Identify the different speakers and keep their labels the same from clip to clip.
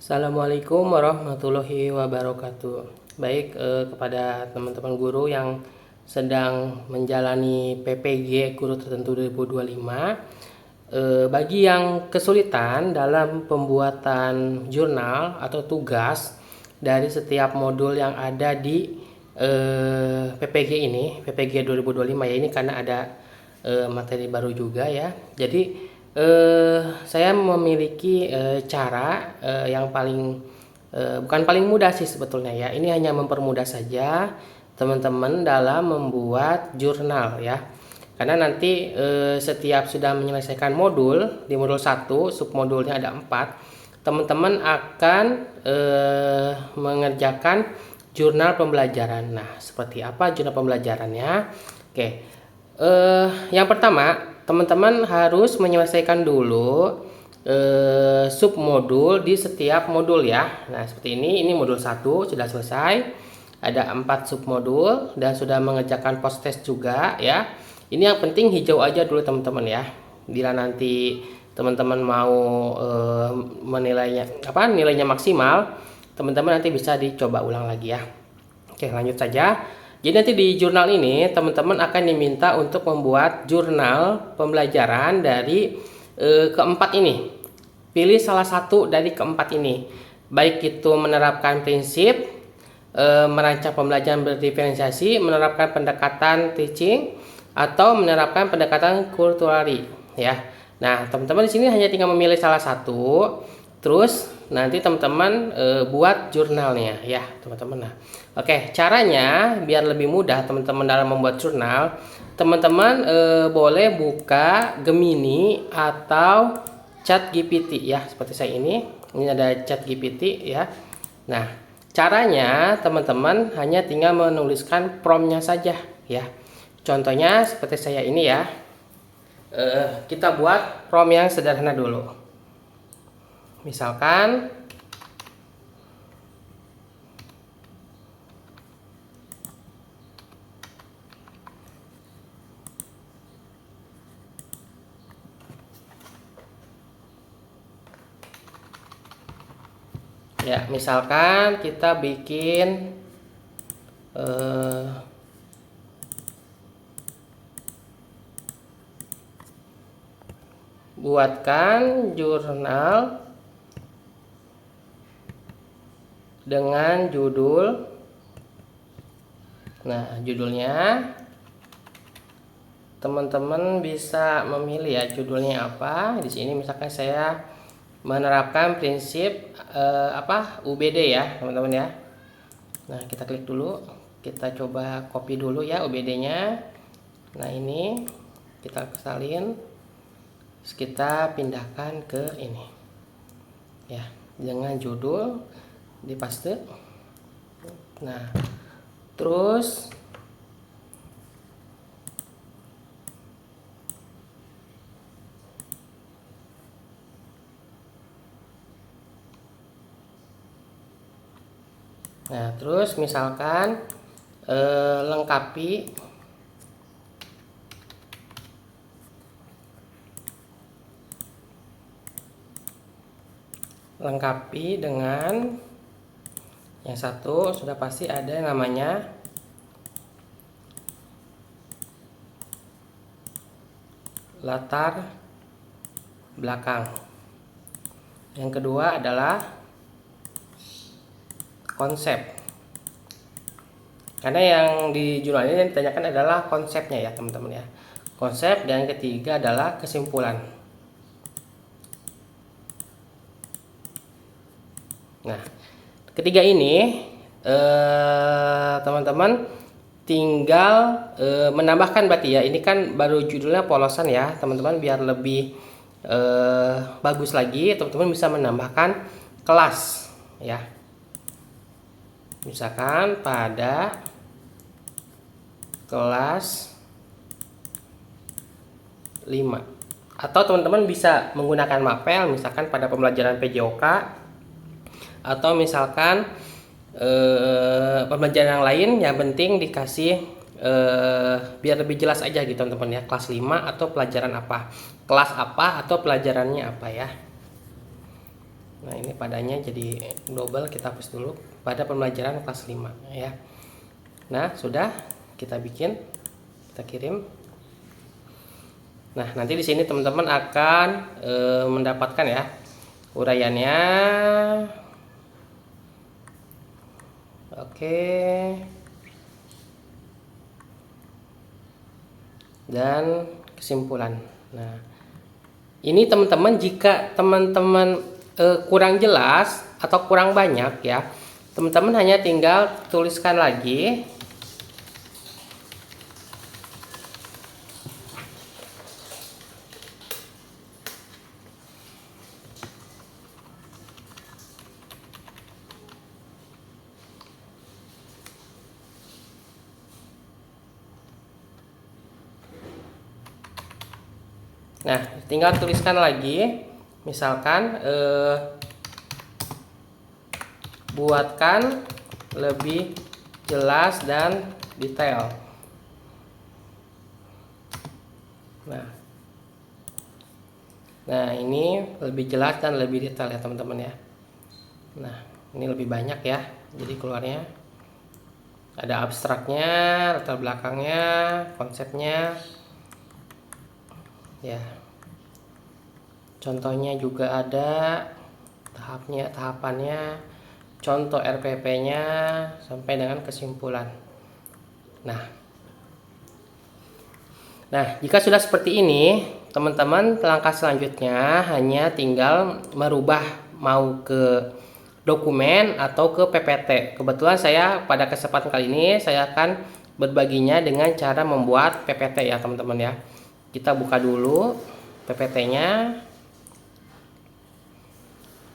Speaker 1: Assalamualaikum warahmatullahi wabarakatuh. Baik, kepada teman-teman guru yang sedang menjalani PPG Guru Tertentu 2025, bagi yang kesulitan dalam pembuatan jurnal atau tugas dari setiap modul yang ada di PPG ini, PPG 2025 ya, ini karena ada materi baru juga ya. Jadi saya memiliki cara yang paling bukan paling mudah sih sebetulnya ya. Ini hanya mempermudah saja teman-teman dalam membuat jurnal ya. Karena nanti setiap sudah menyelesaikan modul, di modul 1 submodulnya ada 4, teman-teman akan mengerjakan jurnal pembelajaran. Nah, seperti apa jurnal pembelajarannya? Oke. Yang pertama, teman-teman harus menyelesaikan dulu submodul di setiap modul ya. Nah, seperti ini modul 1 sudah selesai. Ada 4 submodul dan sudah mengerjakan post test juga ya. Ini yang penting hijau aja dulu teman-teman ya. Bila nanti teman-teman mau nilainya maksimal, teman-teman nanti bisa dicoba ulang lagi ya. Oke, lanjut saja. Jadi nanti di jurnal ini teman-teman akan diminta untuk membuat jurnal pembelajaran dari keempat ini. Pilih salah satu dari keempat ini. Baik itu menerapkan prinsip, merancang pembelajaran berdiferensiasi, menerapkan pendekatan teaching, atau menerapkan pendekatan kulturali ya. Nah, teman-teman di sini hanya tinggal memilih salah satu. Terus nanti teman-teman buat jurnalnya ya teman-teman. Nah, oke, caranya biar lebih mudah teman-teman dalam membuat jurnal, teman-teman boleh buka Gemini atau ChatGPT ya, seperti saya ini ada ChatGPT ya. Nah, caranya teman-teman hanya tinggal menuliskan promptnya saja ya. Contohnya seperti saya ini ya. Kita buat prompt yang sederhana dulu. Misalkan ya, misalkan kita bikin buatkan jurnal dengan judul. Nah, judulnya teman-teman bisa memilih ya judulnya apa. Di sini misalkan saya menerapkan prinsip UBD ya, teman-teman ya. Nah, kita klik dulu. Kita coba copy dulu ya UBD-nya. Nah, ini kita salin. Terus kita pindahkan ke ini. Ya, dengan judul dipaste. Nah, terus misalkan lengkapi dengan yang satu, sudah pasti ada yang namanya latar belakang. Yang kedua adalah konsep. Karena yang di jurnal ini ditanyakan adalah konsepnya ya teman-teman ya. Konsep, dan yang ketiga adalah kesimpulan. Nah, ketiga ini teman-teman tinggal menambahkan berarti ya. Ini kan baru judulnya polosan ya teman-teman. Biar lebih bagus lagi, teman-teman bisa menambahkan kelas ya. Misalkan pada kelas 5, atau teman-teman bisa menggunakan mapel misalkan pada pembelajaran PJOK, atau misalkan pembelajaran yang lain. Yang penting dikasih biar lebih jelas aja gitu teman-teman ya, kelas 5 atau pelajaran apa, kelas apa atau pelajarannya apa ya. Nah, ini padanya jadi double, kita hapus dulu pada pembelajaran kelas 5 ya. Nah, sudah kita bikin, kita kirim. Nah, nanti di sini teman-teman akan mendapatkan ya uraiannya. Oke. Dan kesimpulan. Nah, ini teman-teman, jika teman-teman kurang jelas atau kurang banyak ya, teman-teman hanya tinggal tuliskan lagi. Nah, tinggal tuliskan lagi, misalkan buatkan lebih jelas dan detail. Nah, ini lebih jelas dan lebih detail ya teman-teman ya. Nah, ini lebih banyak ya, jadi keluarnya ada abstraknya, latar belakangnya, konsepnya ya, contohnya juga ada, tahapannya, contoh RPP-nya sampai dengan kesimpulan. Nah, jika sudah seperti ini, teman-teman, langkah selanjutnya hanya tinggal merubah mau ke dokumen atau ke PPT. Kebetulan saya pada kesempatan kali ini saya akan berbaginya dengan cara membuat PPT ya teman-teman ya. Kita buka dulu PPT-nya.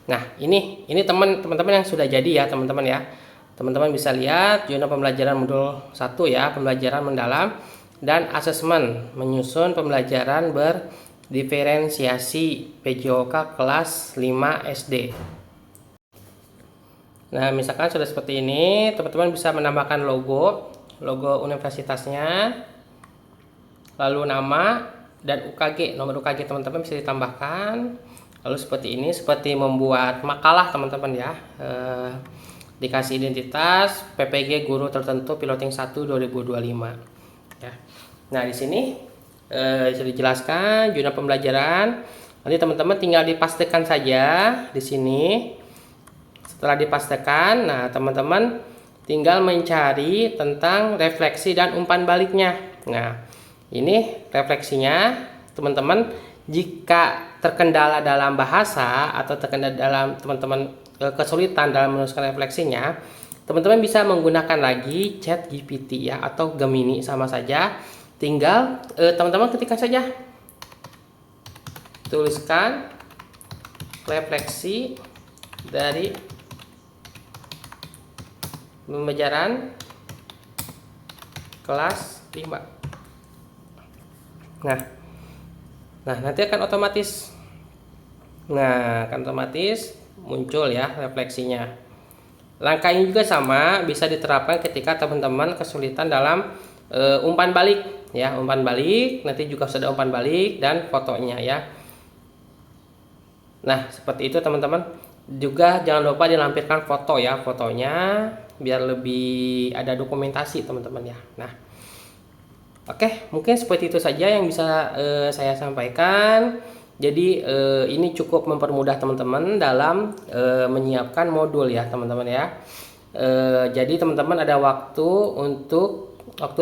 Speaker 1: Nah, ini teman-teman yang sudah jadi ya teman-teman ya. Teman-teman bisa lihat jurnal pembelajaran modul 1 ya, pembelajaran mendalam dan asesmen menyusun pembelajaran berdiferensiasi PJOK kelas 5 SD. Nah, misalkan sudah seperti ini, teman-teman bisa menambahkan logo universitasnya, lalu nama dan UKG, nomor UKG teman-teman bisa ditambahkan. Lalu seperti ini, seperti membuat makalah teman-teman ya. Dikasih identitas PPG guru tertentu piloting 1 2025 ya. Nah, di sini sudah dijelaskan jurnal pembelajaran. Nanti teman-teman tinggal dipastikan saja di sini. Setelah dipastikan, nah teman-teman tinggal mencari tentang refleksi dan umpan baliknya. Nah, ini refleksinya teman-teman, jika terkendala dalam bahasa atau terkendala dalam teman-teman kesulitan dalam menuliskan refleksinya, teman-teman bisa menggunakan lagi ChatGPT ya atau Gemini, sama saja. Tinggal teman-teman ketikkan saja, tuliskan refleksi dari pembelajaran kelas 5. Nah, nanti akan otomatis muncul ya refleksinya. Langkah ini juga sama, bisa diterapkan ketika teman-teman kesulitan dalam umpan balik ya, umpan balik. Nanti juga sudah umpan balik dan fotonya ya. Nah, seperti itu teman-teman. Juga jangan lupa dilampirkan foto ya, fotonya biar lebih ada dokumentasi teman-teman ya. Nah, oke, mungkin seperti itu saja yang bisa saya sampaikan. Jadi ini cukup mempermudah teman-teman dalam menyiapkan modul ya teman-teman ya. Jadi teman-teman ada waktu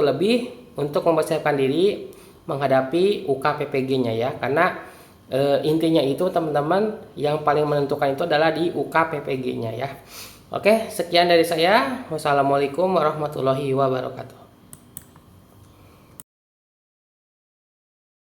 Speaker 1: lebih untuk mempersiapkan diri menghadapi UKPPG-nya ya. Karena intinya itu teman-teman, yang paling menentukan itu adalah di UKPPG-nya ya. Oke, sekian dari saya. Wassalamualaikum warahmatullahi wabarakatuh.